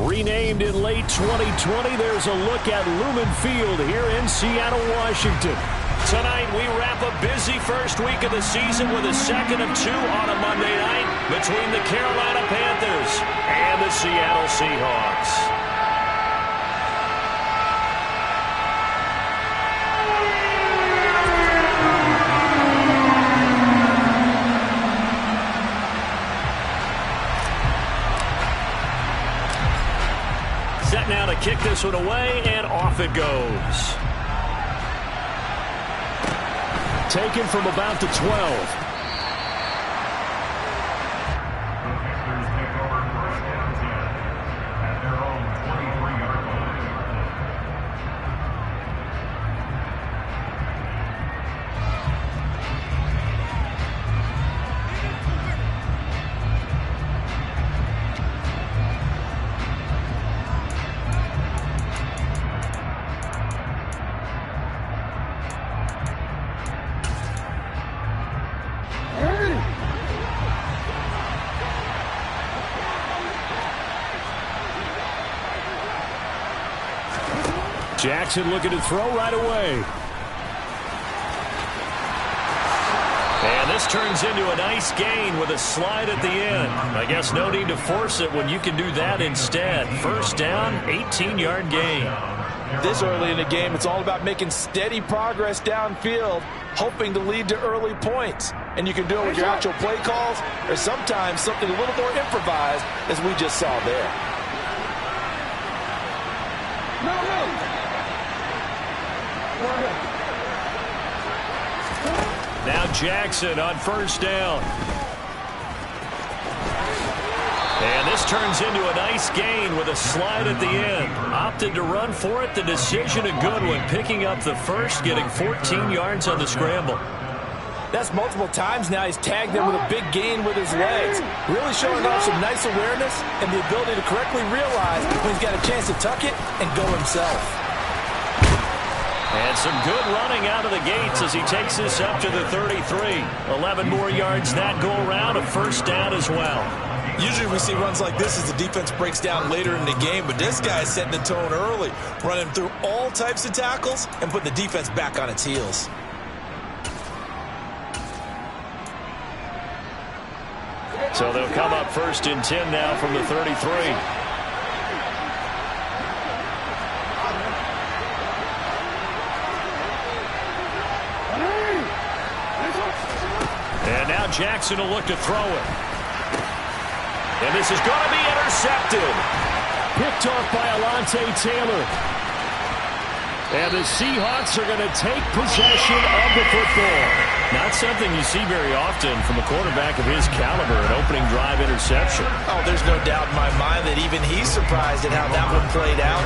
Renamed in late 2020, there's a look at Lumen Field here in Seattle, Washington. Tonight, we wrap a busy first week of the season with a second of two on a Monday night between the Carolina Panthers and the Seattle Seahawks. Set now to kick this one away, and off it goes. Taken from about the 12. Jackson looking to throw right away. And this turns into a nice gain with a slide at the end. I guess no need to force it when you can do that instead. First down, 18-yard gain. This early in the game, it's all about making steady progress downfield, hoping to lead to early points. And you can do it with your actual play calls, or sometimes something a little more improvised, as we just saw there. Now Jackson on first down. And this turns into a nice gain with a slide at the end. Opted to run for it. The decision a good one. Picking up the first, getting 14 yards on the scramble. That's multiple times now he's tagged them with a big gain with his legs. Really showing off some nice awareness and the ability to correctly realize when he's got a chance to tuck it and go himself. And some good running out of the gates as he takes this up to the 33. 11 more yards that go around, a first down as well. Usually we see runs like this as the defense breaks down later in the game, but this guy is setting the tone early, running through all types of tackles and putting the defense back on its heels. So they'll come up first and 10 now from the 33. And now Jackson will look to throw it. And this is going to be intercepted. Picked off by Alontae Taylor. And the Seahawks are going to take possession of the football. Not something you see very often from a quarterback of his caliber, an opening drive interception. Oh, there's no doubt in my mind that even he's surprised at how that one played out.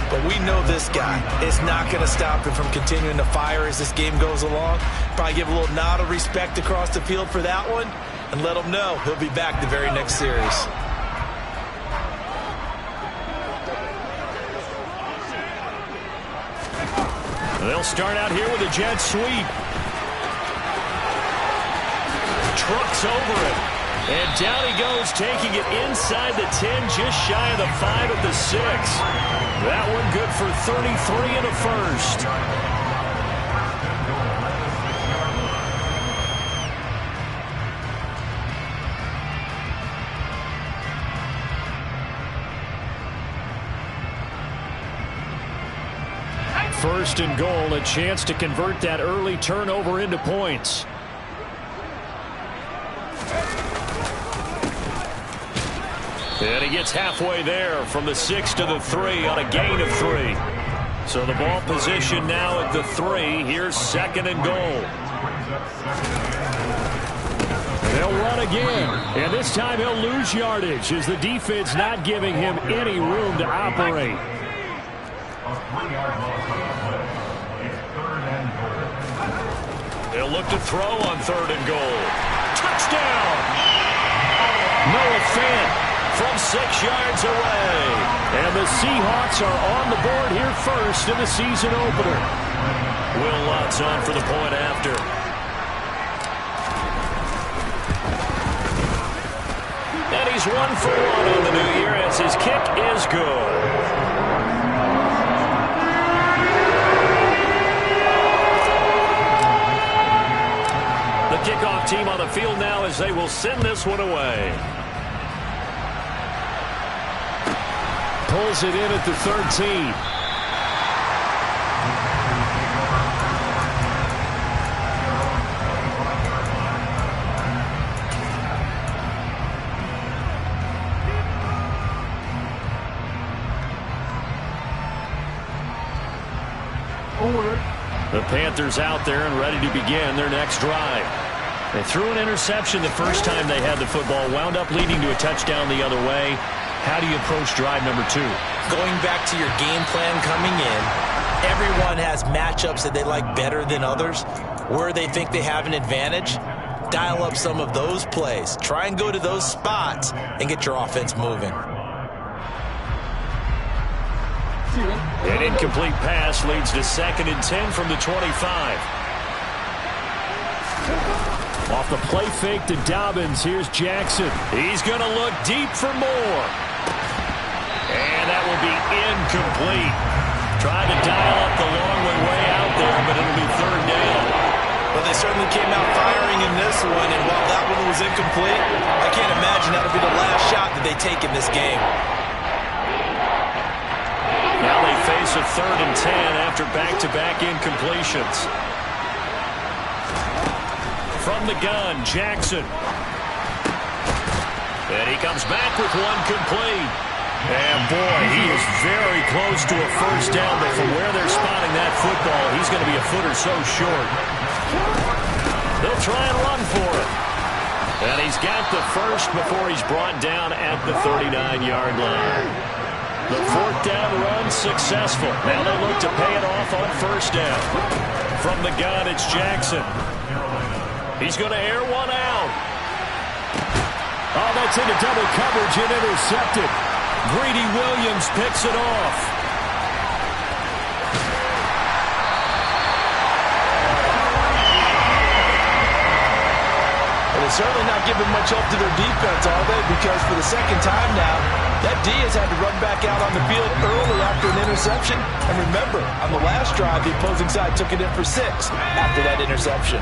But we know this guy is not going to stop him from continuing to fire as this game goes along. Probably give a little nod of respect across the field for that one and let him know he'll be back the very next series. They'll start out here with a jet sweep. Trucks over it. And down he goes, taking it inside the 10, just shy of the 5 at the 6. That one good for 33 and a first. First and goal, a chance to convert that early turnover into points. And he gets halfway there from the 6 to the 3 on a gain of 3. So the ball position now at the 3. Here's second and goal. They'll run again. And this time he'll lose yardage as the defense not giving him any room to operate. They'll look to throw on third and goal. Touchdown! Noah Fant from 6 yards away. And the Seahawks are on the board here first in the season opener. Will Lutz on for the point after. he's 1 for 1 on the new year as his kick is good. The kickoff team on the field now as they will send this one away. Pulls it in at the 13. The Panthers out there and ready to begin their next drive. They threw an interception the first time they had the football, wound up leading to a touchdown the other way. How do you approach drive number 2? Going back to your game plan coming in, everyone has matchups that they like better than others. Where they think they have an advantage, dial up some of those plays. Try and go to those spots and get your offense moving. An incomplete pass leads to 2nd and 10 from the 25. Off the play fake to Dobbins, here's Jackson. He's going to look deep for more. And that will be incomplete. Tried to dial up the long way out there, but it'll be 3rd down. Well, they certainly came out firing in this one, and while that one was incomplete, I can't imagine that'll be the last shot that they take in this game. Now they face a 3rd and 10 after back-to-back incompletions. From the gun, Jackson. And he comes back with one complete. And boy, he is very close to a 1st down, but from where they're spotting that football, he's going to be a foot or so short. They'll try and run for it. And he's got the 1st before he's brought down at the 39-yard line. The 4th down run successful. Now they look to pay it off on 1st down. From the gun, it's Jackson. He's going to air one out. Oh, that's into double coverage and intercepted. Greedy Williams picks it off. Well, they're certainly not giving much help to their defense, are they? Because for the 2nd time now, that D has had to run back out on the field early after an interception. And remember, on the last drive, the opposing side took it in for 6 after that interception.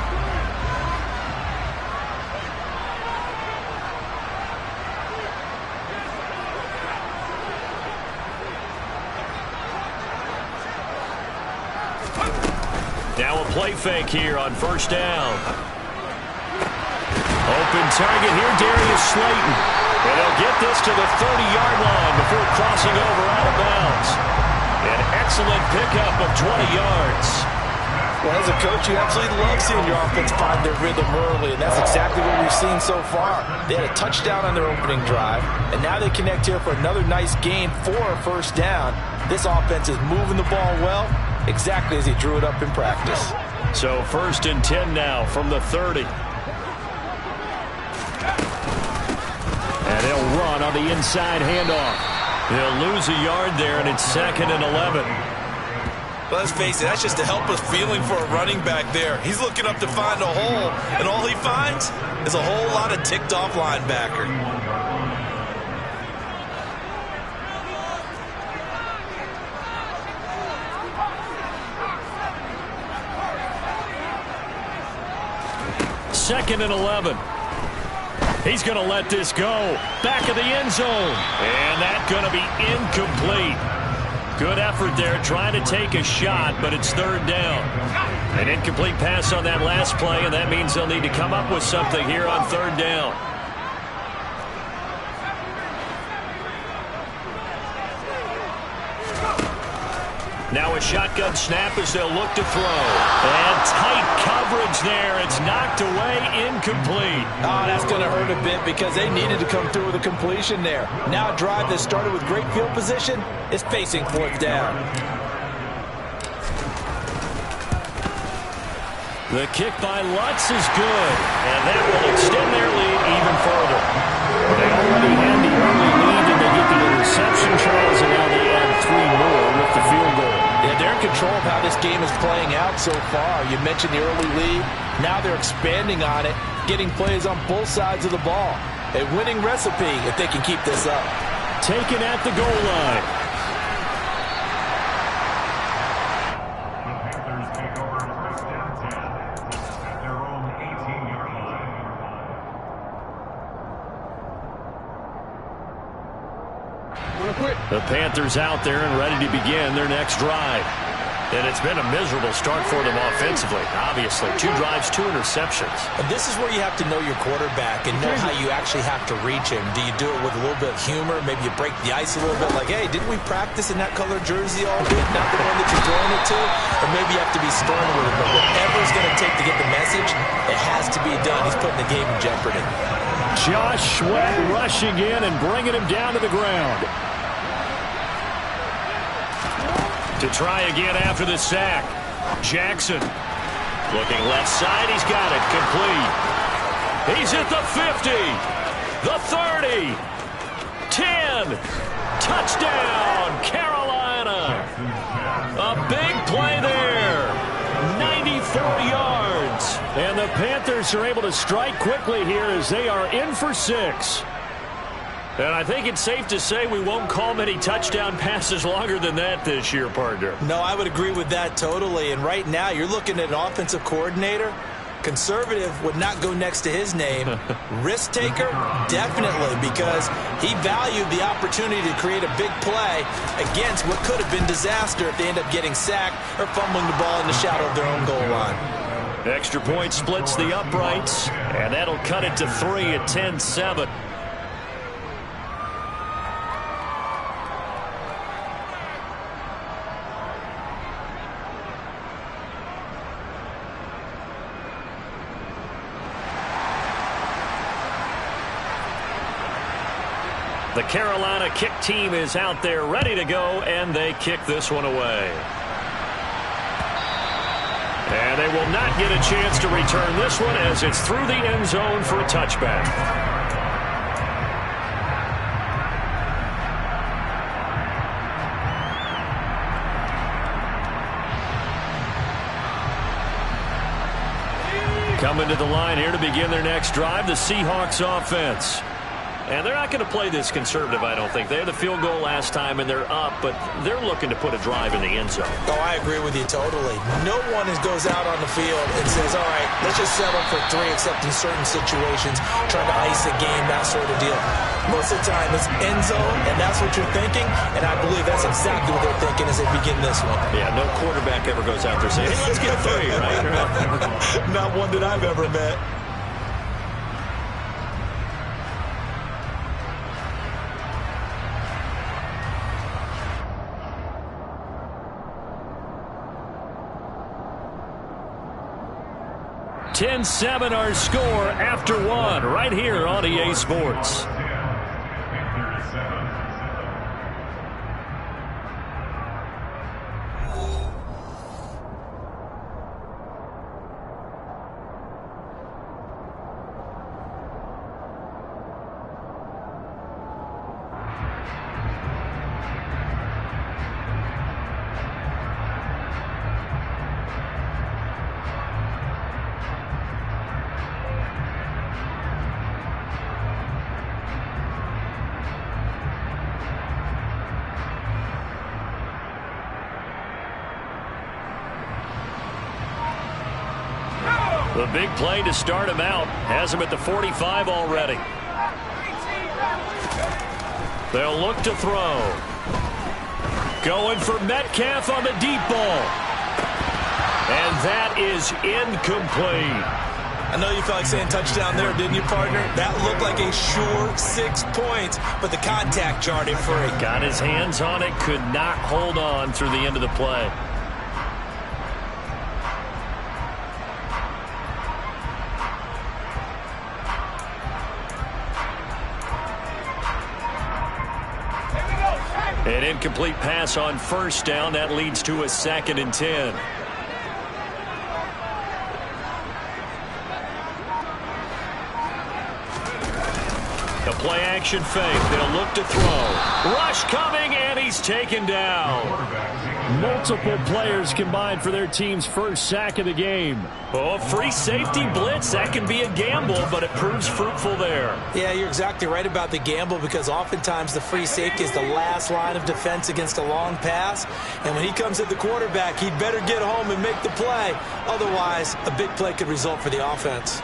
Now a play fake here on 1st down. Open target here, Darius Slayton. And he'll get this to the 30-yard line before crossing over out of bounds. An excellent pickup of 20 yards. Well, as a coach, you absolutely love seeing your offense find their rhythm early, and that's exactly what we've seen so far. They had a touchdown on their opening drive, and now they connect here for another nice gain for a 1st down. This offense is moving the ball well, exactly as he drew it up in practice. So 1st and 10 now from the 30. And he'll run on the inside handoff. He'll lose a yard there, and it's 2nd and 11. But let's face it, that's just a helpless feeling for a running back there. He's looking up to find a hole, and all he finds is a whole lot of ticked-off linebacker. Second and 11. He's going to let this go. Back of the end zone. And that's going to be incomplete. Good effort there trying to take a shot, but it's 3rd down. An incomplete pass on that last play, and that means they'll need to come up with something here on 3rd down. Now a shotgun snap as they'll look to throw. And tight coverage there. It's knocked away, incomplete. Oh, that's going to hurt a bit because they needed to come through with a completion there. Now a drive that started with great field position is facing 4th down. The kick by Lutz is good. And that will extend their lead even further. They already had the early lead, and they get the interception, Charles, and now they add 3 more with the field goal. Yeah, they're in control of how this game is playing out so far. You mentioned the early lead. Now they're expanding on it, getting plays on both sides of the ball. A winning recipe if they can keep this up. Taken at the goal line. The Panthers take over first down 10 at their own 18-yard line. The Panthers out there and ready to begin their next drive. And it's been a miserable start for them offensively, obviously. 2 drives, 2 interceptions. And this is where you have to know your quarterback and know how you actually have to reach him. Do you do it with a little bit of humor? Maybe you break the ice a little bit like, hey, didn't we practice in that color jersey all week? Not the one that you're throwing it to? Or maybe you have to be stern with it. But whatever it's going to take to get the message, it has to be done. He's putting the game in jeopardy. Josh Sweat rushing in and bringing him down to the ground. To try again after the sack. Jackson looking left side. He's got it. Complete. He's at the 50. The 30. 10. Touchdown, Carolina. A big play there. 94 yards. And the Panthers are able to strike quickly here as they are in for 6. And I think it's safe to say we won't call many touchdown passes longer than that this year, partner. No, I would agree with that totally. And right now, you're looking at an offensive coordinator. Conservative would not go next to his name. Risk taker, definitely, because he valued the opportunity to create a big play against what could have been disaster if they end up getting sacked or fumbling the ball in the shadow of their own goal line. Extra point splits the uprights, and that'll cut it to 3 at 10-7. The Carolina kick team is out there ready to go, and they kick this one away. And they will not get a chance to return this one as it's through the end zone for a touchback. Coming to the line here to begin their next drive, the Seahawks offense. And they're not going to play this conservative, I don't think. They had the field goal last time, and they're up, but they're looking to put a drive in the end zone. Oh, I agree with you totally. No one goes out on the field and says, all right, let's just settle for 3, except in certain situations, trying to ice a game, that sort of deal. Most of the time, it's end zone, and that's what you're thinking, and I believe that's exactly what they're thinking as they begin this one. Yeah, no quarterback ever goes out there saying, hey, let's get 3, right? Not one that I've ever met. (10-7) our score after 1 right here on EA Sports. The big play to start him out has him at the 45 already. They'll look to throw. Going for Metcalf on the deep ball. And that is incomplete. I know you felt like saying touchdown there, didn't you, partner? That looked like a sure 6 points, but the contact jarred it free. Got his hands on it, could not hold on through the end of the play. An incomplete pass on first down. That leads to a 2nd and 10. The play action fake. They'll look to throw. Rush coming, and he's taken down. Multiple players combined for their team's first sack of the game. Oh, free safety blitz. That can be a gamble, but it proves fruitful there. Yeah, you're exactly right about the gamble because oftentimes the free safety is the last line of defense against a long pass. And when he comes at the quarterback, he'd better get home and make the play. Otherwise, a big play could result for the offense.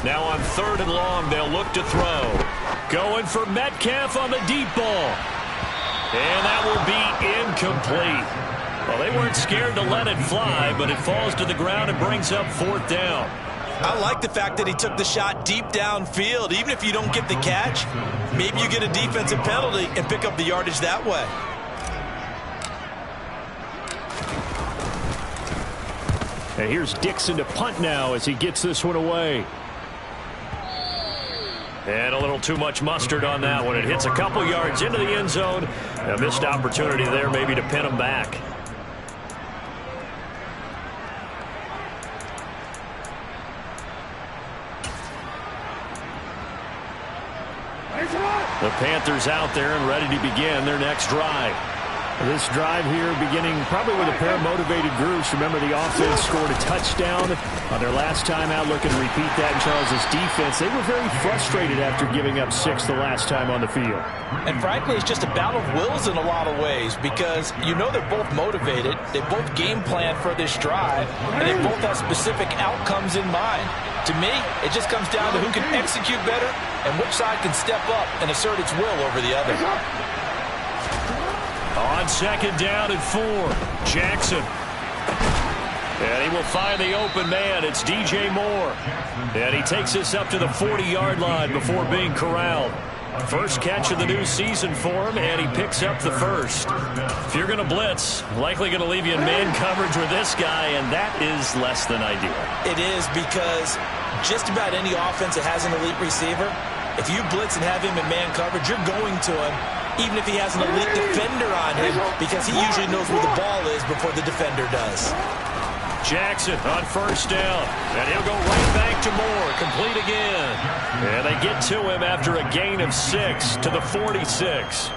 Now on 3rd and long, they'll look to throw. Going for Metcalf on the deep ball. And that will be incomplete. Well, they weren't scared to let it fly, but it falls to the ground and brings up 4th down. I like the fact that he took the shot deep downfield. Even if you don't get the catch, maybe you get a defensive penalty and pick up the yardage that way. And here's Dixon to punt now as he gets this one away. And a little too much mustard on that one. It hits a couple yards into the end zone. A missed opportunity there maybe to pin him back. The Panthers out there and ready to begin their next drive. This drive here beginning probably with a pair of motivated groups. Remember, the offense scored a touchdown on their last time out. Looking to repeat that in Charles's defense. They were very frustrated after giving up 6 the last time on the field. And frankly, it's just a battle of wills in a lot of ways because you know they're both motivated. They both game plan for this drive, and they both have specific outcomes in mind. To me, it just comes down to who can execute better and which side can step up and assert its will over the other. On 2nd down and 4, Jackson. And he will find the open man. It's DJ Moore. And he takes this up to the 40-yard line before being corralled. First catch of the new season for him, and he picks up the first. If you're going to blitz, likely going to leave you in man coverage with this guy, and that is less than ideal. It is because just about any offense that has an elite receiver, if you blitz and have him in man coverage, you're going to him, even if he has an elite defender on him, because he usually knows where the ball is before the defender does. Jackson on 1st down, and he'll go right back to Moore, complete again. And they get to him after a gain of 6 to the 46.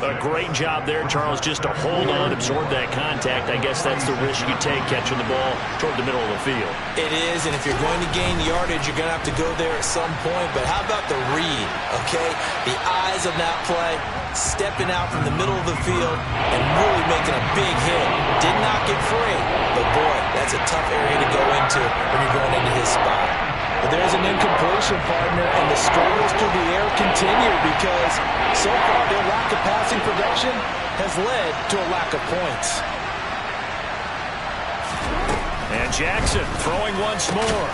A great job there, Charles, just to hold on, absorb that contact. I guess that's the risk you take catching the ball toward the middle of the field. It is, and if you're going to gain yardage, you're going to have to go there at some point. But how about the read, okay? The eyes of that play, stepping out from the middle of the field and really making a big hit. Did not get free, but boy, that's a tough area to go into when you're going into his spot. But there's an incompletion, partner, and the struggles through the air continue because so far their lack of passing production has led to a lack of points. And Jackson throwing once more.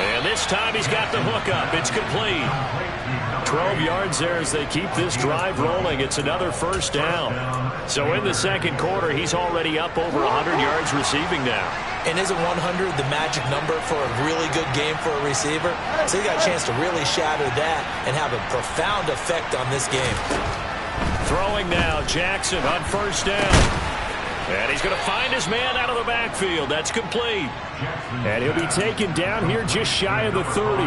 And this time he's got the hook up. It's complete. 12 yards there as they keep this drive rolling. It's another 1st down. So in the 2nd quarter, he's already up over 100 yards receiving now. And isn't 100 the magic number for a really good game for a receiver? So he got a chance to really shatter that and have a profound effect on this game. Throwing now, Jackson on 1st down. And he's going to find his man out of the backfield. That's complete. And he'll be taken down here just shy of the 30.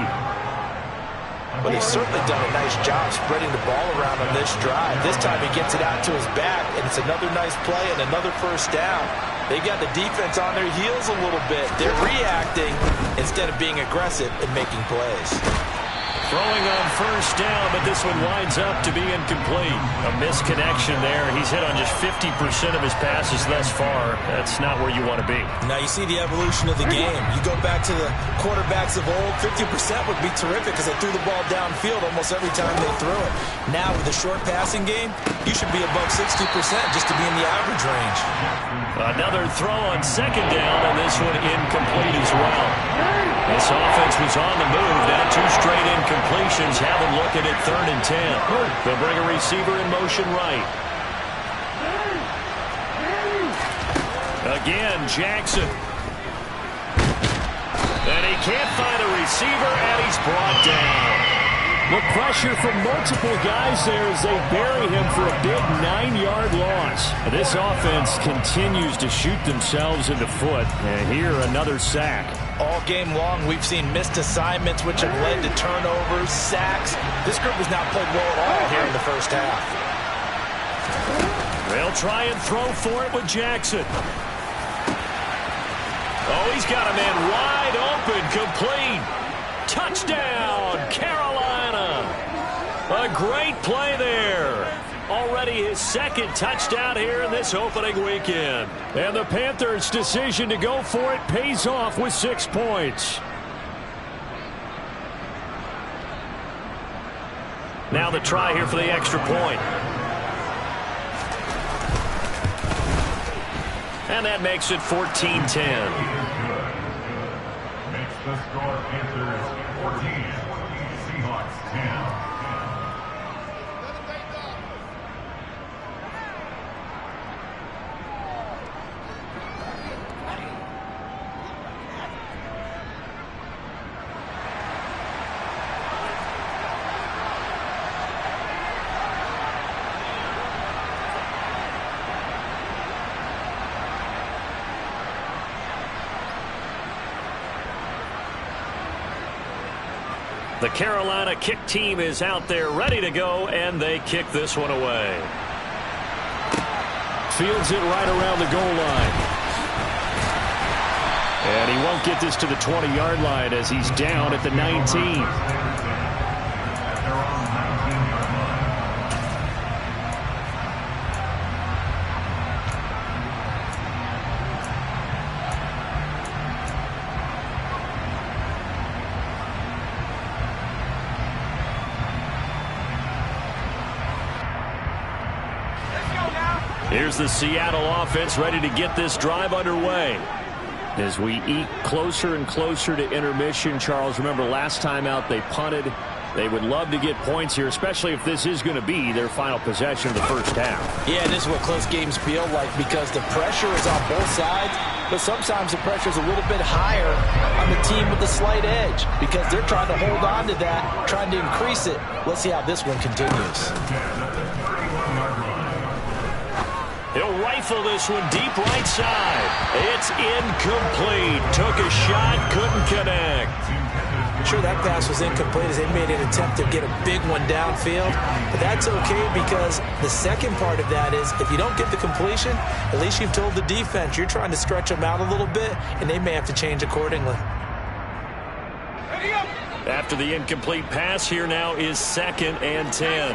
Well, he's certainly done a nice job spreading the ball around on this drive. This time he gets it out to his back, and it's another nice play and another 1st down. They got the defense on their heels a little bit. They're reacting instead of being aggressive and making plays. Throwing on 1st down, but this one winds up to be incomplete. A misconnection there. He's hit on just 50% of his passes thus far. That's not where you want to be. Now you see the evolution of the game. You go back to the quarterbacks of old, 50% would be terrific because they threw the ball downfield almost every time they threw it. Now with the short passing game, you should be above 60% just to be in the average range. Another throw on 2nd down, and this one incomplete as well. This offense was on the move. Now 2 straight incompletions have them looking at 3rd and 10. They'll bring a receiver in motion right. Again, Jackson. And he can't find a receiver, and he's brought down. The pressure from multiple guys there as they bury him for a big 9-yard loss. This offense continues to shoot themselves in the foot. And here, another sack. All game long, we've seen missed assignments, which have led to turnovers, sacks. This group has not played well at all here in the first half. They'll try and throw for it with Jackson. Oh, he's got a man wide open, complete. Touchdown, Carolina. A great play there. Already his second touchdown here in this opening weekend. And the Panthers' decision to go for it pays off with 6 points. Now the try here for the extra point. And that makes it 14-10. Makes the score Panthers 14, Seahawks 10. The Carolina kick team is out there ready to go, and they kick this one away. Fields it right around the goal line. And he won't get this to the 20-yard line as he's down at the 19. Here's the Seattle offense ready to get this drive underway. As we eat closer and closer to intermission, Charles, remember last time out they punted. They would love to get points here, especially if this is going to be their final possession of the first half. Yeah, this is what close games feel like because the pressure is on both sides, but sometimes the pressure is a little bit higher on the team with the slight edge because they're trying to hold on to that, trying to increase it. Let's see how this one continues. He'll rifle this one deep right side. It's incomplete. Took a shot, couldn't connect. Sure, that pass was incomplete as they made an attempt to get a big one downfield. But that's okay because the second part of that is if you don't get the completion, at least you've told the defense you're trying to stretch them out a little bit, and they may have to change accordingly. After the incomplete pass, here now is 2nd and 10.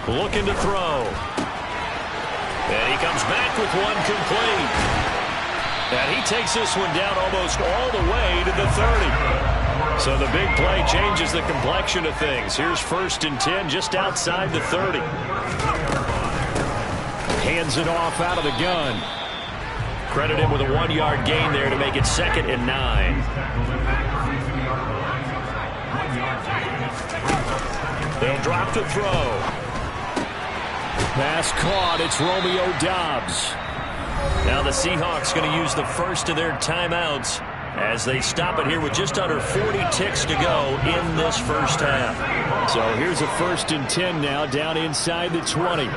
Looking to throw. And he comes back with one complete. And he takes this one down almost all the way to the 30. So the big play changes the complexion of things. Here's 1st and 10 just outside the 30. Hands it off out of the gun. Credit him with a 1-yard gain there to make it 2nd and 9. They'll drop the throw. Pass caught. It's Romeo Doubs. Now the Seahawks going to use the first of their timeouts as they stop it here with just under 40 ticks to go in this first half. So here's a 1st and 10 now down inside the 20.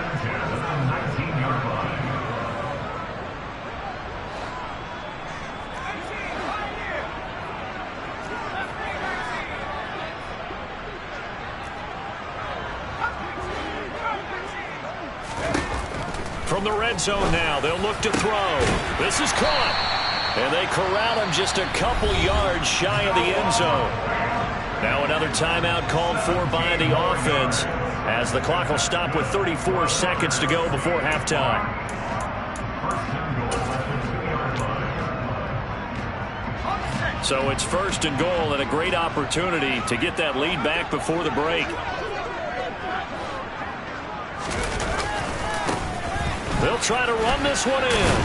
From the red zone now, they'll look to throw. This is caught. And they corral him just a couple yards shy of the end zone. Now another timeout called for by the offense as the clock will stop with 34 seconds to go before halftime. So it's 1st and goal and a great opportunity to get that lead back before the break. They'll try to run this one in.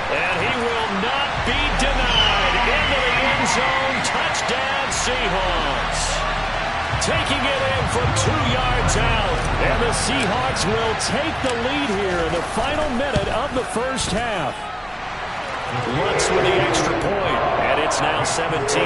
And he will not be denied. Into the end zone. Touchdown, Seahawks. taking it in from 2 yards out. And the Seahawks will take the lead here in the final minute of the first half. Lutz with the extra point, and it's now 17-14.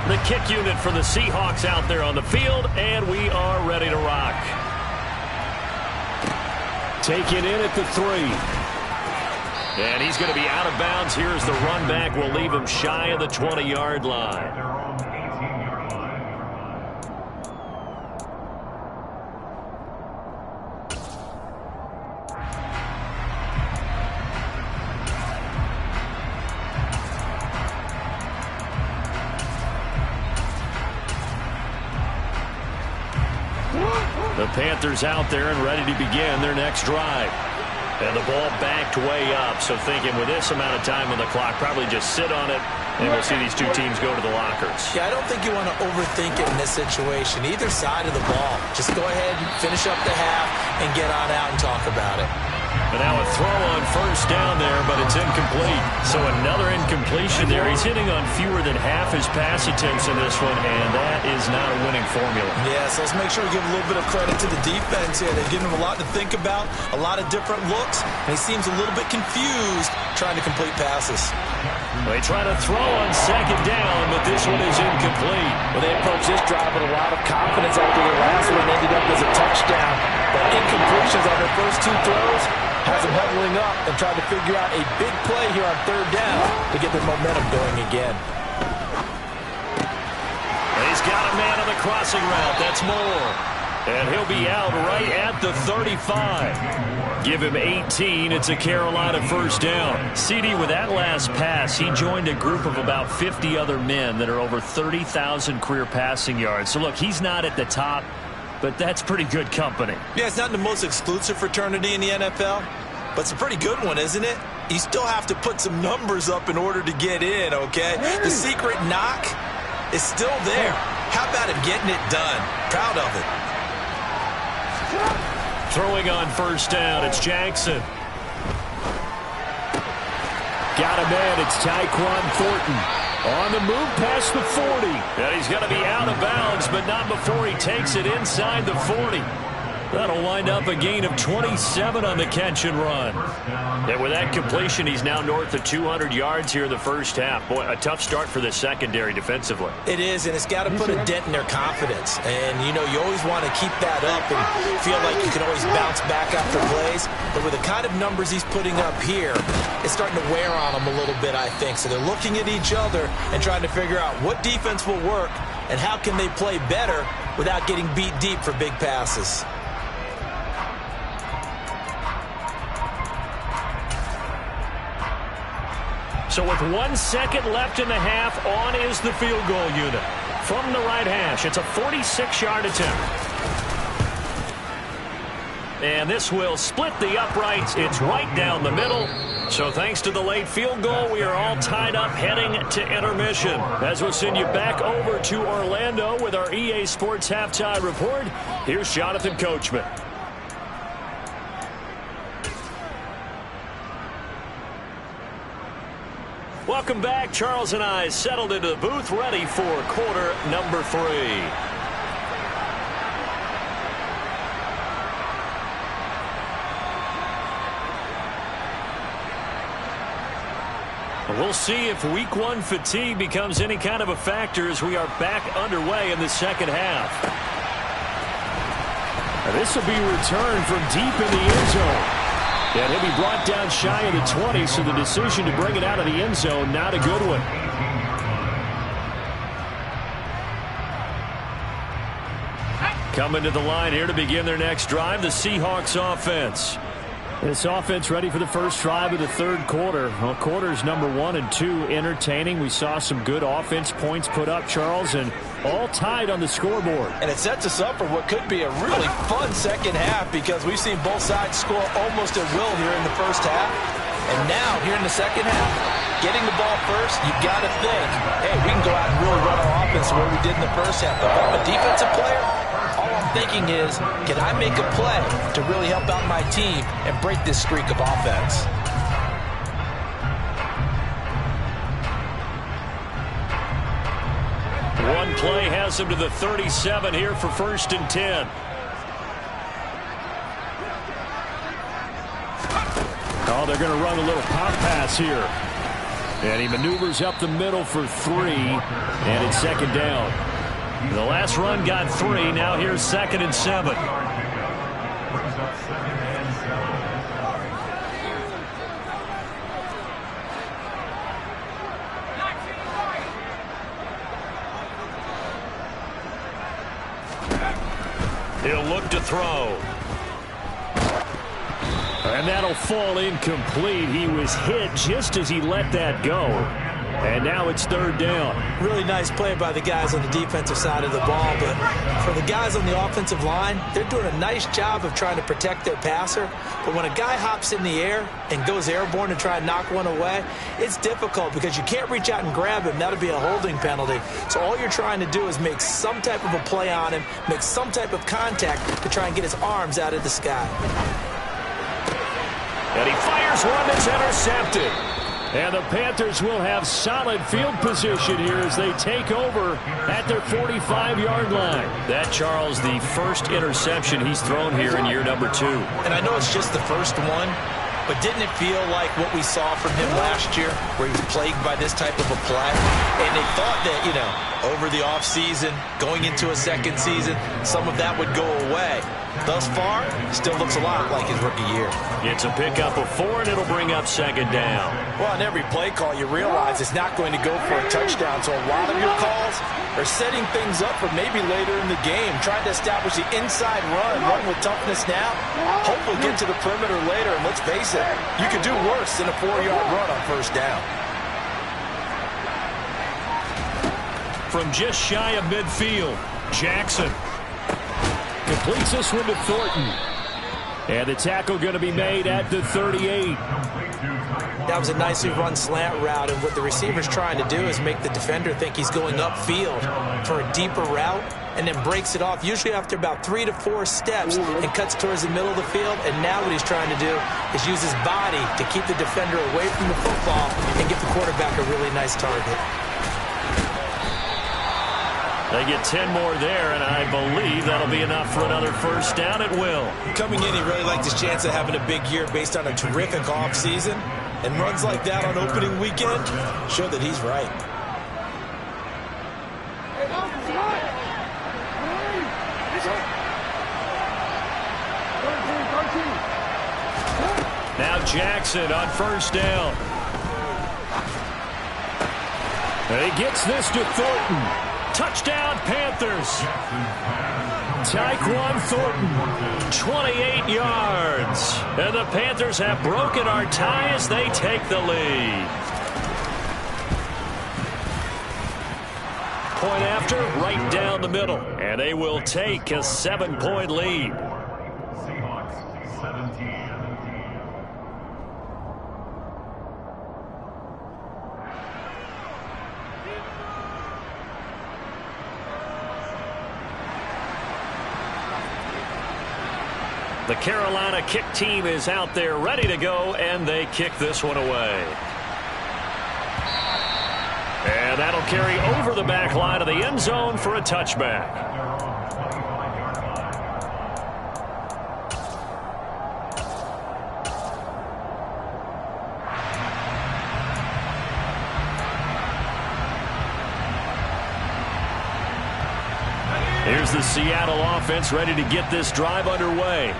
The kick unit for the Seahawks out there on the field, and we are ready to rock. Taken in at the 3. And he's going to be out of bounds. Here's the run back. We'll leave him shy of the 20-yard line. The Panthers out there and ready to begin their next drive. And the ball backed way up, so thinking with this amount of time on the clock, probably just sit on it, and we'll see these two teams go to the lockers. Yeah, I don't think you want to overthink it in this situation. Either side of the ball. Just go ahead, finish up the half, and get on out and talk about it. And now a throw on first down there, but it's incomplete. So another incompletion there. He's hitting on fewer than half his pass attempts in this one, and that is not a winning formula. Yeah, so let's make sure we give a little bit of credit to the defense here. They've given him a lot to think about, a lot of different looks, and he seems a little bit confused trying to complete passes. They try to throw on second down, but this one is incomplete. Well, they approached this drive with a lot of confidence after the last one ended up as a touchdown. But incompletions on their first 2 throws has them huddling up and trying to figure out a big play here on third down to get their momentum going again. And he's got a man on the crossing route. That's Moore. And he'll be out right at the 35. Give him 18. It's a Carolina first down. CD, with that last pass, he joined a group of about 50 other men that are over 30,000 career passing yards. So, look, he's not at the top, but that's pretty good company. Yeah, it's not the most exclusive fraternity in the NFL, but it's a pretty good one, isn't it? You still have to put some numbers up in order to get in, okay? The secret knock is still there. How about him getting it done? Proud of it. Throwing on first down, it's Jackson. Got him in, it's Tyquan Thornton. On the move past the 40. And he's going to be out of bounds, but not before he takes it inside the 40. That'll wind up a gain of 27 on the catch and run. And with that completion, he's now north of 200 yards here in the first half. Boy, a tough start for the secondary defensively. It is, and it's got to put a dent in their confidence. And, you know, you always want to keep that up and feel like you can always bounce back after plays. But with the kind of numbers he's putting up here, it's starting to wear on them a little bit, I think. So they're looking at each other and trying to figure out what defense will work and how can they play better without getting beat deep for big passes. So with 1 second left in the half, on is the field goal unit. From the right hash, it's a 46-yard attempt. And this will split the uprights. It's right down the middle. So thanks to the late field goal, we are all tied up heading to intermission. As we'll send you back over to Orlando with our EA Sports Halftime Report, here's Jonathan Coachman. Welcome back. Charles and I settled into the booth, ready for quarter number 3. We'll see if week 1 fatigue becomes any kind of a factor as we are back underway in the second half. Now this will be returned from deep in the end zone. And he'll be brought down shy of the 20, so the decision to bring it out of the end zone, not a good one. Coming to the line here to begin their next drive, the Seahawks offense. This offense ready for the first drive of the third quarter. Well, quarters number 1 and 2 entertaining. We saw some good offense points put up, Charles, and all tied on the scoreboard. And it sets us up for what could be a really fun second half because we've seen both sides score almost at will here in the first half. And now, here in the second half, getting the ball first, you've got to think, hey, we can go out and really run our offense the way we did in the first half. But if I'm a defensive player, all I'm thinking is, can I make a play to really help out my team and break this streak of offense? One play has him to the 37 here for 1st and 10. Oh, they're going to run a little pop pass here. And he maneuvers up the middle for 3, and it's 2nd down. The last run got 3. Now here's 2nd and 7. He'll look to throw. And that'll fall incomplete. He was hit just as he let that go. And now it's 3rd down. Really nice play by the guys on the defensive side of the ball. But for the guys on the offensive line, they're doing a nice job of trying to protect their passer. But when a guy hops in the air and goes airborne to try and knock one away, it's difficult because you can't reach out and grab him. That'll be a holding penalty. So all you're trying to do is make some type of a play on him, make some type of contact to try and get his arms out of the sky. And he fires one that's intercepted. And the Panthers will have solid field position here as they take over at their 45-yard line. That, Charles, the first interception he's thrown here in year number 2. And I know it's just the first one, but didn't it feel like what we saw from him last year, where he was plagued by this type of a play? And they thought that, you know, over the offseason, going into a second season, some of that would go away. Thus far, still looks a lot like his rookie year. It's a pickup of 4, and it'll bring up 2nd down. Well, on every play call, you realize it's not going to go for a touchdown. So a lot of your calls are setting things up for maybe later in the game, trying to establish the inside run with toughness now, hopefully get to the perimeter later. And let's face it, you could do worse than a 4-yard run on 1st down. From just shy of midfield, Jackson completes this one to Thornton. And the tackle going to be made at the 38. That was a nicely run slant route, and what the receiver's trying to do is make the defender think he's going upfield for a deeper route, and then breaks it off, usually after about 3 to 4 steps, and cuts towards the middle of the field. And now what he's trying to do is use his body to keep the defender away from the football and give the quarterback a really nice target. They get 10 more there, and I believe that'll be enough for another 1st down. It will. Coming in, he really liked his chance of having a big year based on a terrific offseason. And runs like that on opening weekend show that he's right. Now Jackson on 1st down. And he gets this to Thornton. Touchdown, Panthers. Tyquan Thornton, 28 yards. And the Panthers have broken our tie as they take the lead. Point after, right down the middle. And they will take a 7-point lead. Seahawks 17. The Carolina kick team is out there ready to go, and they kick this one away. And that'll carry over the back line of the end zone for a touchback. Here's the Seattle offense ready to get this drive underway.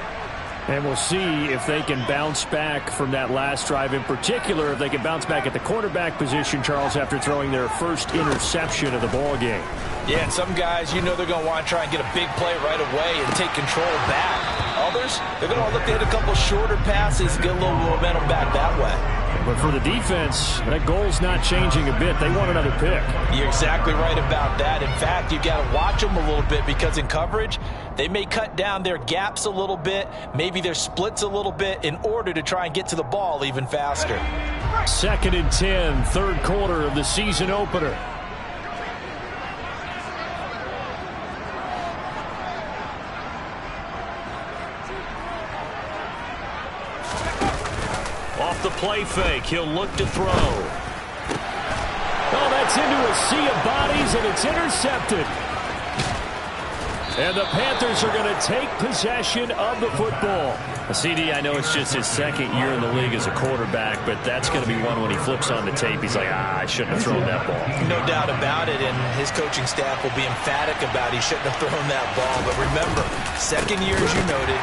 And we'll see if they can bounce back from that last drive, in particular, if they can bounce back at the quarterback position, Charles, after throwing their first interception of the ball game. Yeah, and some guys, you know they're going to want to try and get a big play right away and take control back. Others, they're going to look to hit a couple shorter passes, get a little momentum back that way. But for the defense, that goal's not changing a bit. They want another pick. You're exactly right about that. In fact, you've got to watch them a little bit because in coverage, they may cut down their gaps a little bit, maybe their splits a little bit in order to try and get to the ball even faster. 2nd and 10, 3rd quarter of the season opener. the play fake. He'll look to throw. Oh, that's into a sea of bodies, and it's intercepted. And the Panthers are going to take possession of the football. CD, I know it's just his second year in the league as a quarterback, but that's going to be one when he flips on the tape. He's like, I shouldn't have thrown that ball. No doubt about it, and his coaching staff will be emphatic about he shouldn't have thrown that ball. But remember, second year, as you noted,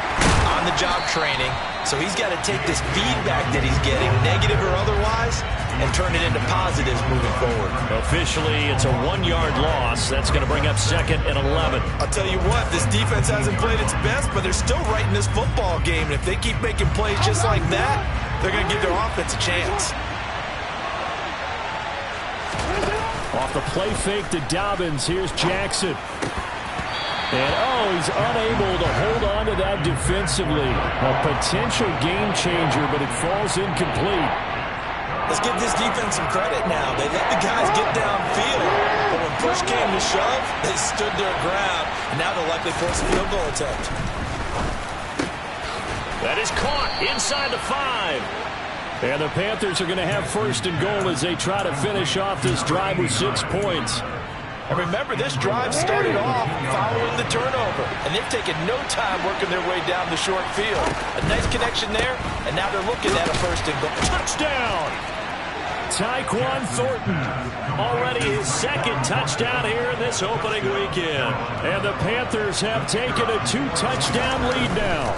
on-the-job training, so he's got to take this feedback that he's getting, negative or otherwise, and turn it into positives moving forward. Officially, it's a 1-yard loss. That's going to bring up 2nd and 11. I'll tell you what, this defense hasn't played its best, but they're still right in this football game. And if they keep making plays just like that, they're going to give their offense a chance. Off the play fake to Dobbins. Here's Jackson. And, he's unable to hold on to that defensively. A potential game changer, but it falls incomplete. Let's give this defense some credit now. They let the guys get downfield, but when push came to shove, they stood their ground, and now they'll likely force a field goal attempt. That is caught inside the 5. And the Panthers are going to have 1st and goal as they try to finish off this drive with 6 points. And remember, this drive started off following the turnover, and they've taken no time working their way down the short field. A nice connection there, and now they're looking at a 1st and goal. Touchdown! Tyquan Thornton, already his 2nd touchdown here in this opening weekend. And the Panthers have taken a 2-touchdown lead now.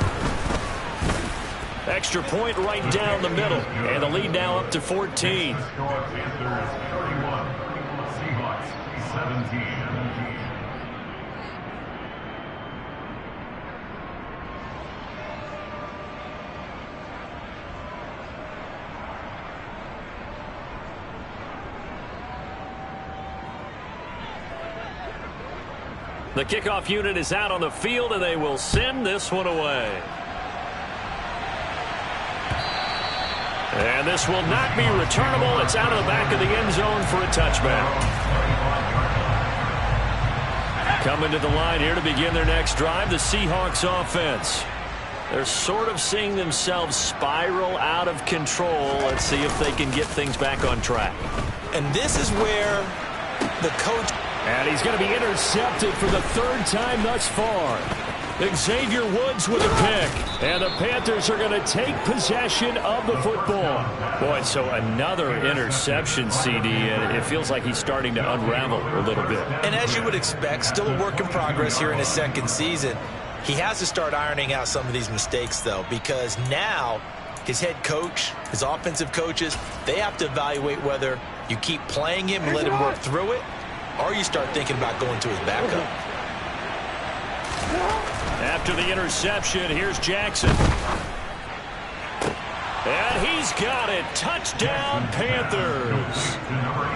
Extra point right down the middle, and the lead now up to 14. Panthers 31, Seahawks 17. The kickoff unit is out on the field, and they will send this one away. And this will not be returnable. It's out of the back of the end zone for a touchback. Coming to the line here to begin their next drive, the Seahawks offense. They're sort of seeing themselves spiral out of control. Let's see if they can get things back on track. And this is where the coach... And he's going to be intercepted for the 3rd time thus far. Xavier Woods with a pick. And the Panthers are going to take possession of the football. Boy, so another interception, CD, and it feels like he's starting to unravel a little bit. And as you would expect, still a work in progress here in his 2nd season. He has to start ironing out some of these mistakes, though, because now his head coach, his offensive coaches, they have to evaluate whether you keep playing him and let him work through it, or you start thinking about going to his backup. After the interception, here's Jackson. And he's got it. Touchdown, Panthers.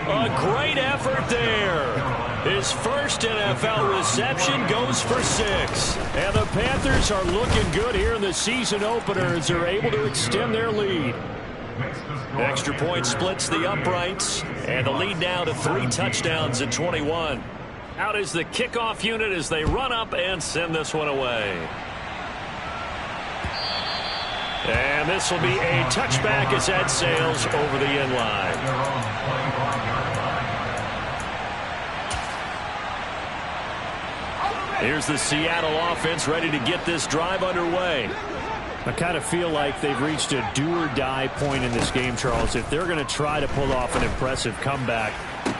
A great effort there. His first NFL reception goes for 6. And the Panthers are looking good here in the season opener as they're able to extend their lead. Extra point splits the uprights, and the lead now to 3 touchdowns at 21. Out is the kickoff unit as they run up and send this one away. And this will be a touchback as that sails over the end line. Here's the Seattle offense ready to get this drive underway. I kind of feel like they've reached a do-or-die point in this game, Charles. If they're going to try to pull off an impressive comeback,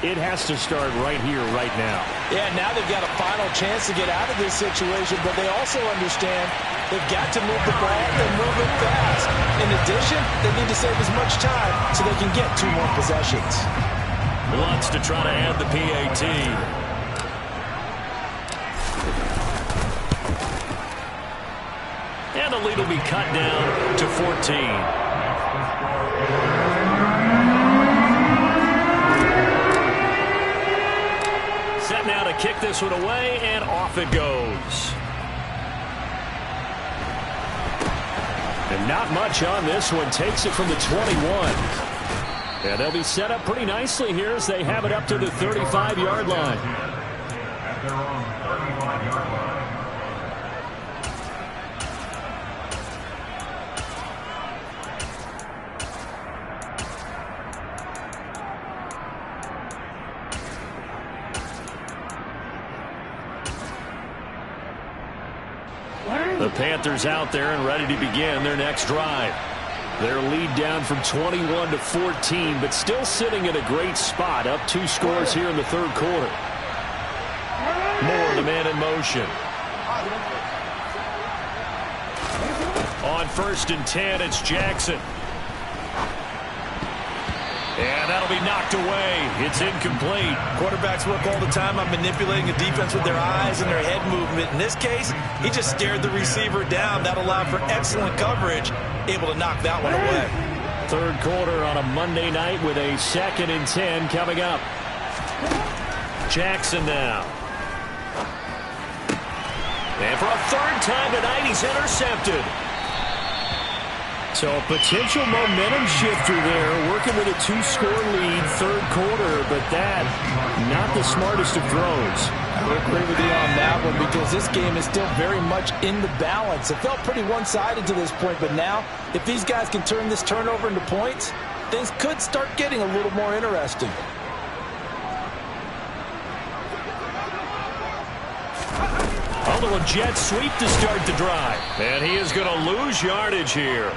it has to start right here, right now. Yeah, now they've got a final chance to get out of this situation, but they also understand they've got to move the ball and move it fast. In addition, they need to save as much time so they can get 2 more possessions. Wants to try to add the PAT. And the lead will be cut down to 14. Set now to kick this one away, and off it goes. And not much on this one. Takes it from the 21. And they'll be set up pretty nicely here as they have it up to the 35-yard line. At their own 35-yard line. The Panthers out there and ready to begin their next drive. Their lead down from 21 to 14, but still sitting in a great spot, up 2 scores here in the third quarter. Moore, the man in motion. On 1st and 10, it's Jackson. And that'll be knocked away. It's incomplete. Quarterbacks work all the time on manipulating a defense with their eyes and their head movement. In this case, he just stared the receiver down. That allowed for excellent coverage, able to knock that one away. Third quarter on a Monday night with a 2nd and 10 coming up. Jackson now. And for a 3rd time tonight, he's intercepted. So a potential momentum shifter there, working with a 2-score lead, third quarter, but that, not the smartest of throws. I would agree with you on that one because this game is still very much in the balance. It felt pretty one-sided to this point, but now, if these guys can turn this turnover into points, things could start getting a little more interesting. A little jet sweep to start the drive. And he is going to lose yardage here.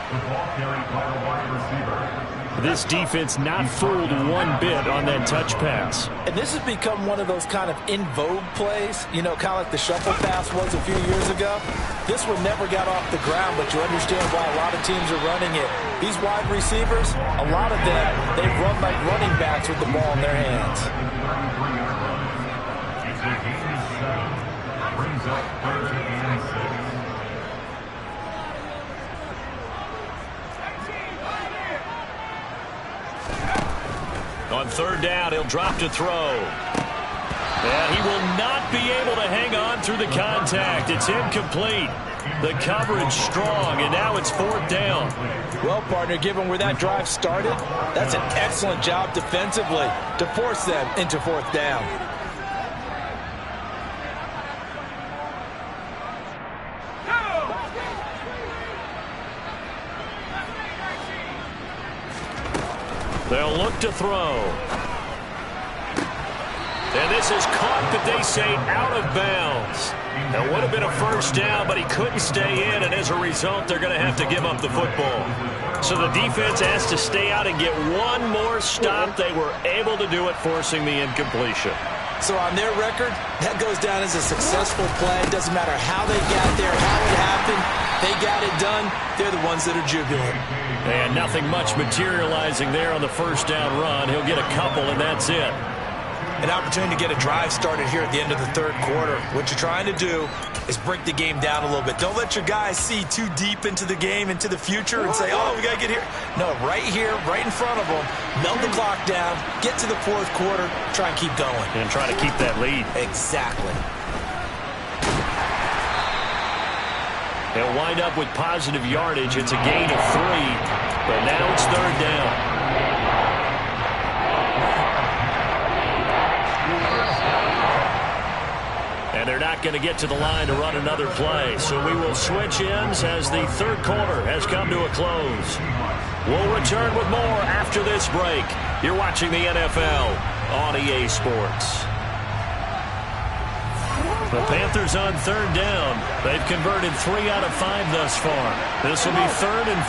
This defense not fooled one bit on that touch pass. And this has become one of those kind of in vogue plays, you know, kind of like the shuffle pass was a few years ago. This one never got off the ground, but you understand why a lot of teams are running it. These wide receivers, a lot of them, they run like running backs with the ball in their hands. Brings up 3rd and 6. On 3rd down, he'll drop to throw. And he will not be able to hang on through the contact. It's incomplete. The coverage strong, and now it's 4th down. Well, partner, given where that drive started, that's an excellent job defensively to force them into 4th down. They'll look to throw. And this is caught, but they say out of bounds. That would have been a 1st down, but he couldn't stay in, and as a result, they're going to have to give up the football. So the defense has to stay out and get one more stop. They were able to do it, forcing the incompletion. So on their record, that goes down as a successful play. It doesn't matter how they got there, how it happened. They got it done. They're the ones that are jubilant. And nothing much materializing there on the 1st down run. He'll get a couple, and that's it. An opportunity to get a drive started here at the end of the 3rd quarter. What you're trying to do is break the game down a little bit. Don't let your guys see too deep into the game, into the future, and say, oh, we got to get here. No, right here, right in front of them, melt the clock down, get to the 4th quarter, try and keep going. And try to keep that lead. Exactly. They'll wind up with positive yardage. It's a gain of 3, but now it's 3rd down. And they're not going to get to the line to run another play. So we will switch ends as the 3rd quarter has come to a close. We'll return with more after this break. You're watching the NFL on EA Sports. The Panthers on 3rd down. They've converted 3 out of 5 thus far. This will be 3rd and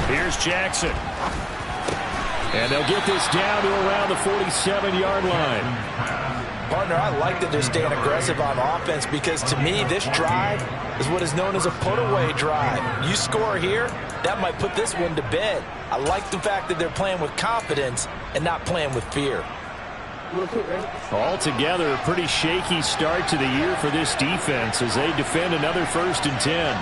5. Here's Jackson. And they'll get this down to around the 47-yard line. Partner, I like that they're staying aggressive on offense because, to me, this drive is what is known as a put-away drive. You score here, that might put this one to bed. I like the fact that they're playing with confidence and not playing with fear. Altogether, a pretty shaky start to the year for this defense as they defend another 1st and 10.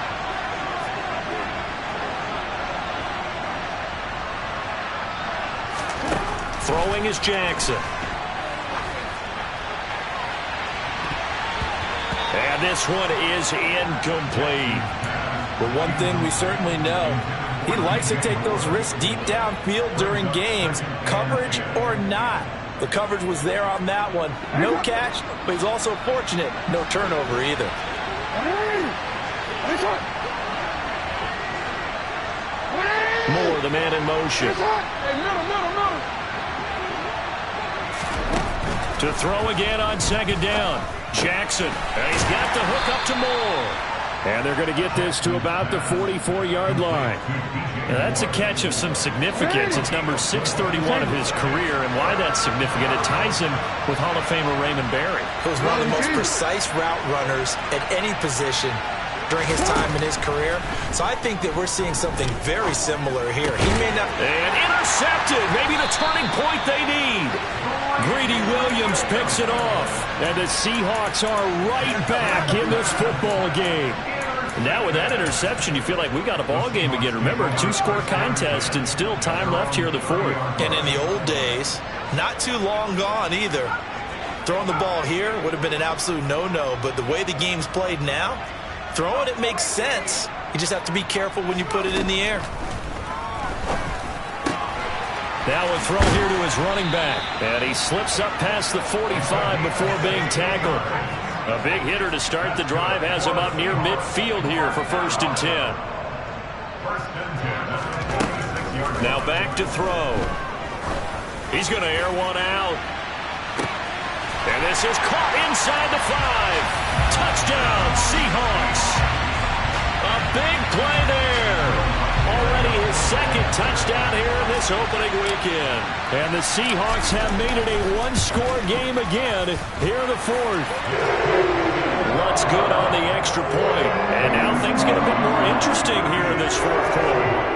Throwing is Jackson. And this one is incomplete. But one thing we certainly know, he likes to take those risks deep downfield during games, coverage or not. The coverage was there on that one. No catch, but he's also fortunate. No turnover either. Moore, the man in motion. To To throw again on second down. Jackson. And he's got the hook up to Moore. And they're going to get this to about the 44-yard line. Now, that's a catch of some significance. It's number 631 of his career, and why that's significant, it ties him with Hall of Famer Raymond Barry. He was one of the most precise route runners at any position during his time in his career. So I think that we're seeing something very similar here. He may not... And intercepted. Maybe the turning point they need. Greedy Williams picks it off. And the Seahawks are right back in this football game. Now with that interception, you feel like we got a ball game again. Remember, 2-score contest and still time left here in the fourth. And in the old days, not too long gone either. Throwing the ball here would have been an absolute no-no, but the way the game's played now, throwing it makes sense. You just have to be careful when you put it in the air. Now a throw here to his running back. And he slips up past the 45 before being tackled. A big hitter to start the drive has him up near midfield here for 1st and 10. Now back to throw. He's going to air one out. And this is caught inside the 5. Touchdown, Seahawks. A big play there. Already his 2nd touchdown here in this opening weekend. And the Seahawks have made it a 1-score game again here in the 4th. What's good on the extra point. And now things get a bit more interesting here in this 4th quarter.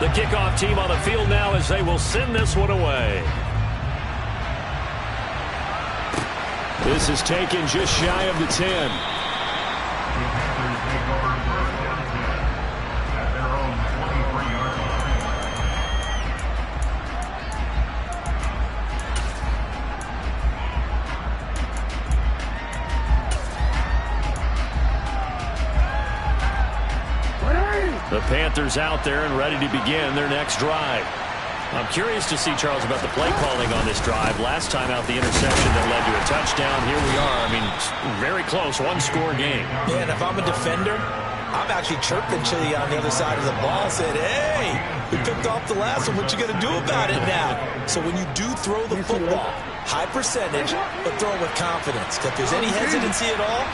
The kickoff team on the field now as they will send this one away. This is taken just shy of the 10. The Panthers out there and ready to begin their next drive. I'm curious to see, Charles, about the play calling on this drive. Last time out, the interception that led to a touchdown. Here we are. I mean, very close, 1-score game. Yeah, and if I'm a defender, I'm actually chirping to you on the other side of the ball, saying, hey, we picked off the last one. What you going to do about it now? So when you do throw the football, high percentage, but throw it with confidence. If there's any hesitancy at all,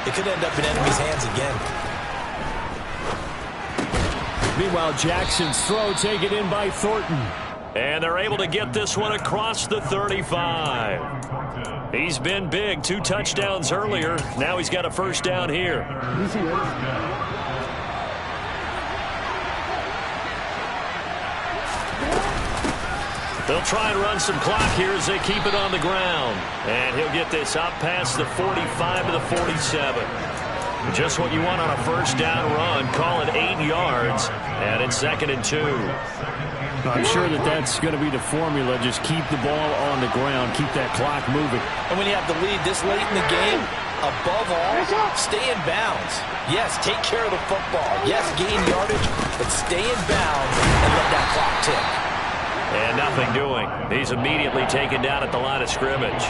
it could end up in enemy's hands again. Meanwhile, Jackson's throw taken in by Thornton. And they're able to get this one across the 35. He's been big. 2 touchdowns earlier. Now he's got a 1st down here. They'll try and run some clock here as they keep it on the ground. And he'll get this up past the 45 to the 47. Just what you want on a 1st down run. Call it 8 yards. And it's 2nd and 2. I'm sure that's going to be the formula. Just keep the ball on the ground. Keep that clock moving. And when you have the lead this late in the game, above all, stay in bounds. Yes, take care of the football. Yes, gain yardage, but stay in bounds and let that clock tick. And nothing doing. He's immediately taken down at the line of scrimmage.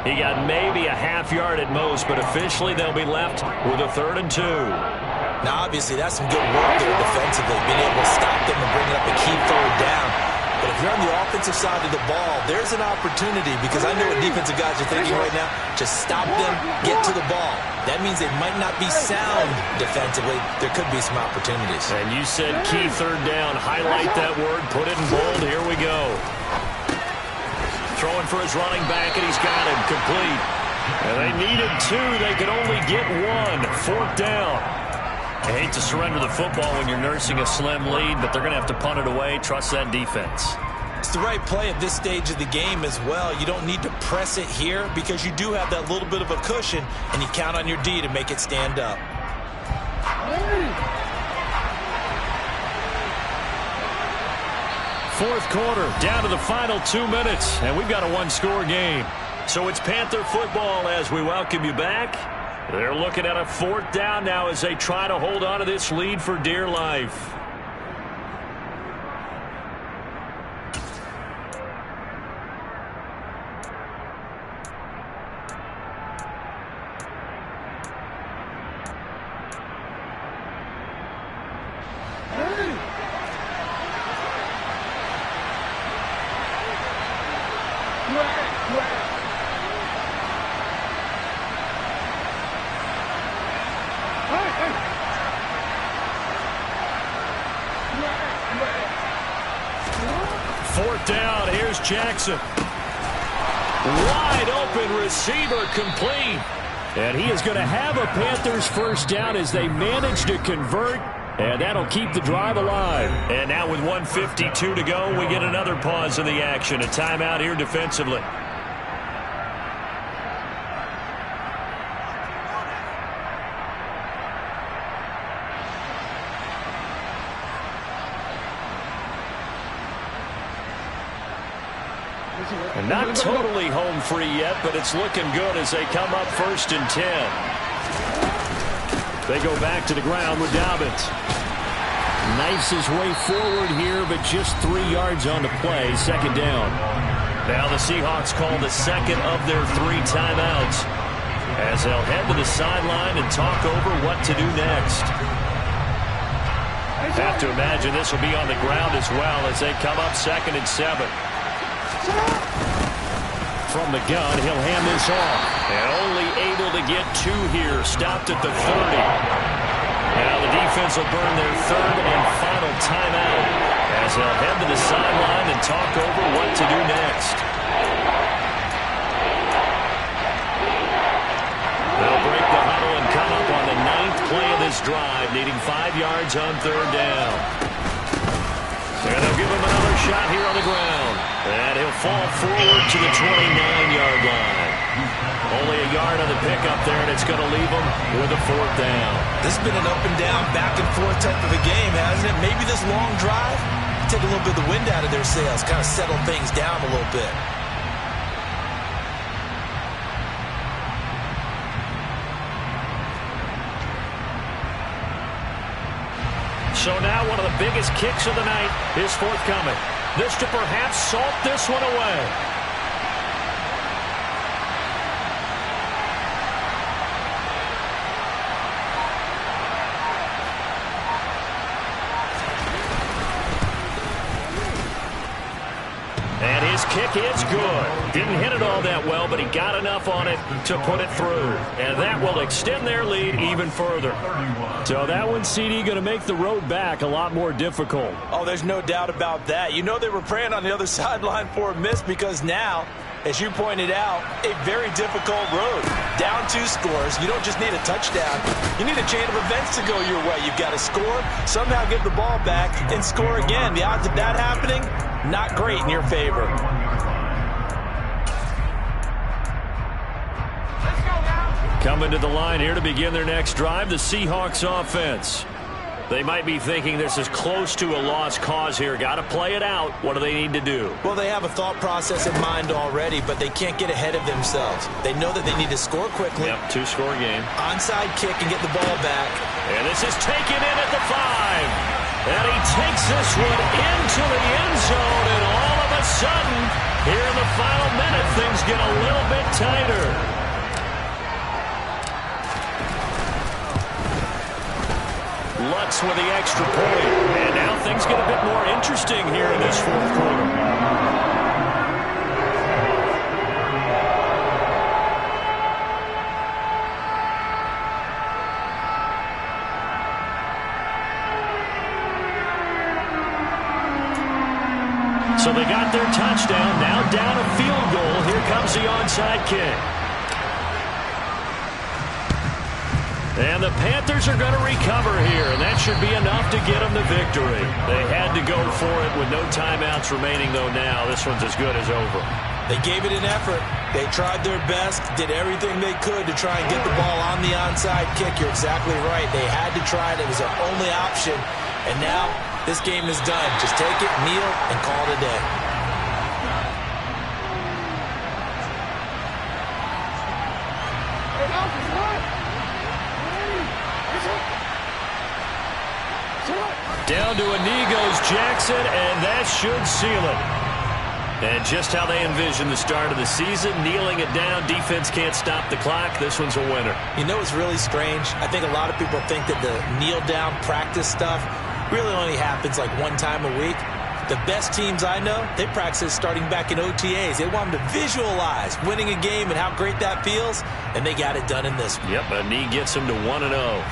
He got maybe a half yard at most, but officially they'll be left with a 3rd and 2. Now, obviously, that's some good work there defensively, being able to stop them and bring up a key 3rd down. But if you're on the offensive side of the ball, there's an opportunity, because I know what defensive guys are thinking right now. Just stop them, get to the ball. That means they might not be sound defensively. There could be some opportunities. And you said key 3rd down. Highlight that word. Put it in bold. Here we go. Throwing for his running back, and he's got him complete. And they needed 2. They could only get 1. 4th down. I hate to surrender the football when you're nursing a slim lead, but they're going to have to punt it away. Trust that defense. It's the right play at this stage of the game as well. You don't need to press it here because you do have that little bit of a cushion, and you count on your D to make it stand up. Fourth quarter, down to the final 2 minutes, and we've got a 1-score game. So it's Panther football as we welcome you back. They're looking at a 4th down now as they try to hold on to this lead for dear life. Fourth down, here's Jackson. Wide open receiver complete. And he is going to have a Panthers first down as they manage to convert. And that'll keep the drive alive. And now with 1:52 to go, we get another pause in the action. A timeout here defensively. And not totally home free yet, but it's looking good as they come up 1st and 10. They go back to the ground with Dobbins. Knifes his way forward here, but just 3 yards on the play. 2nd down. Now the Seahawks call the second of their 3 timeouts as they'll head to the sideline and talk over what to do next. Have to imagine this will be on the ground as well as they come up 2nd and 7. From the gun, he'll hand this off. And only able to get 2 here. Stopped at the 30. Now the defense will burn their 3rd and final timeout as they'll head to the sideline and talk over what to do next. They'll break the huddle and come up on the 9th play of this drive, needing 5 yards on 3rd down. And they'll give him another shot here on the ground. And he'll fall forward to the 29-yard line. Only a yard on the pickup there, and it's going to leave him with a 4th down. This has been an up and down, back and forth type of a game, hasn't it? Maybe this long drive, take a little bit of the wind out of their sails, kind of settle things down a little bit. So now one of the biggest kicks of the night is forthcoming. This to perhaps salt this one away. And his kick is good. Didn't hit it all that well, but he got enough on it to put it through. And that will extend their lead even further. So that one, CD, going to make the road back a lot more difficult. Oh, there's no doubt about that. You know they were praying on the other sideline for a miss because now, as you pointed out, a very difficult road. Down 2 scores. You don't just need a touchdown. You need a chain of events to go your way. You've got to score, somehow get the ball back, and score again. The odds of that happening, not great in your favor. Coming to the line here to begin their next drive, the Seahawks offense. They might be thinking this is close to a lost cause here. Got to play it out. What do they need to do? Well, they have a thought process in mind already, but they can't get ahead of themselves. They know that they need to score quickly. Yep, 2-score game. Onside kick and get the ball back. And this is taken in at the 5. And he takes this one into the end zone, and all of a sudden, here in the final minute, things get a little bit tighter. Lutz with the extra point. And now things get a bit more interesting here in this 4th quarter. So they got their touchdown. Now down a field goal. Here comes the onside kick. And the Panthers are going to recover here, and that should be enough to get them the victory. They had to go for it with no timeouts remaining, though now. This one's as good as over. They gave it an effort. They tried their best, did everything they could to try and get the ball on the onside kick. You're exactly right. They had to try it. It was their only option. And now this game is done. Just take it, kneel, and call it a day. Down to a knee goes Jackson, and that should seal it. And just how they envisioned the start of the season, kneeling it down, defense can't stop the clock. This one's a winner. You know it's really strange? I think a lot of people think that the kneel-down practice stuff really only happens like 1 time a week. The best teams I know, they practice starting back in OTAs. They want them to visualize winning a game and how great that feels, and they got it done in this one. Yep, a knee gets them to 1-0.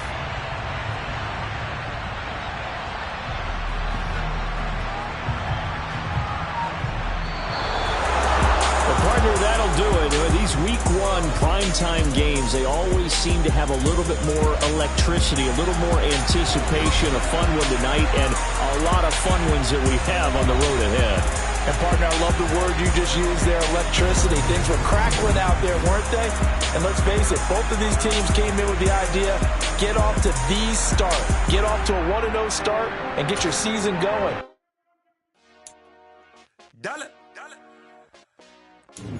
That'll do it. These week one primetime games, they always seem to have a little bit more electricity, a little more anticipation, a fun one tonight, and a lot of fun ones that we have on the road ahead. And, partner, I love the word you just used there, electricity. Things were crackling out there, weren't they? And let's face it, both of these teams came in with the idea, get off to the start. Get off to a 1-0 start and get your season going.